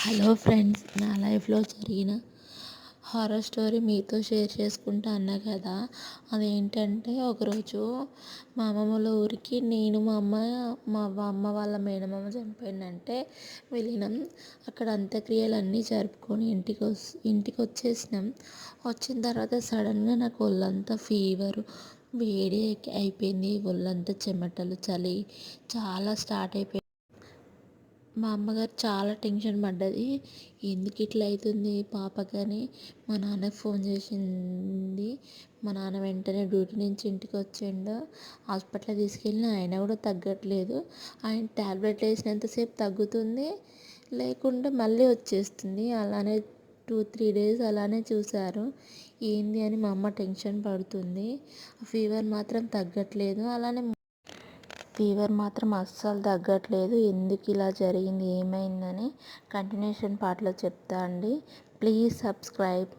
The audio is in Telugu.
హలో ఫ్రెండ్స్, నా లైఫ్లో జరిగిన హారర్ స్టోరీ మీతో షేర్ చేసుకుంటా అన్నా కదా. అదేంటంటే, ఒకరోజు మా అమ్మమ్మ వాళ్ళ ఊరికి నేను మా అమ్మ వాళ్ళ మేనమామ చనిపోయిందంటే వెళ్ళినాం. అక్కడ అంత్యక్రియలన్నీ జరుపుకొని ఇంటికి వచ్చేసినాం. వచ్చిన తర్వాత సడన్గా నాకు ఒళ్ళంతా ఫీవరు, వేడి అయిపోయింది. ఒళ్ళంతా చెమటలు, చలి చాలా స్టార్ట్ అయిపోయింది. మా అమ్మగారు చాలా టెన్షన్ పడ్డది. ఎందుకు ఇట్లా అవుతుంది పాపకని మా నాన్నకి ఫోన్ చేసింది. మా నాన్న వెంటనే డ్యూటీ నుంచి ఇంటికి వచ్చిండు. హాస్పిటల్ తీసుకెళ్ళిన అయినా కూడా తగ్గట్లేదు. ఆయన ట్యాబ్లెట్లు వేసినంతసేపు తగ్గుతుంది, లేకుంటే మళ్ళీ వచ్చేస్తుంది. అలానే 2-3 డేస్ అలానే చూశారు. ఏంది అని మా అమ్మ టెన్షన్ పడుతుంది. ఫీవర్ మాత్రం తగ్గట్లేదు. ఫీవర్ మాత్రం అస్సలు తగ్గట్లేదు. ఎందుకు ఇలా జరిగింది, ఏమైందని కంటిన్యూషన్ పార్ట్లో చెప్తా అండి. Please subscribe.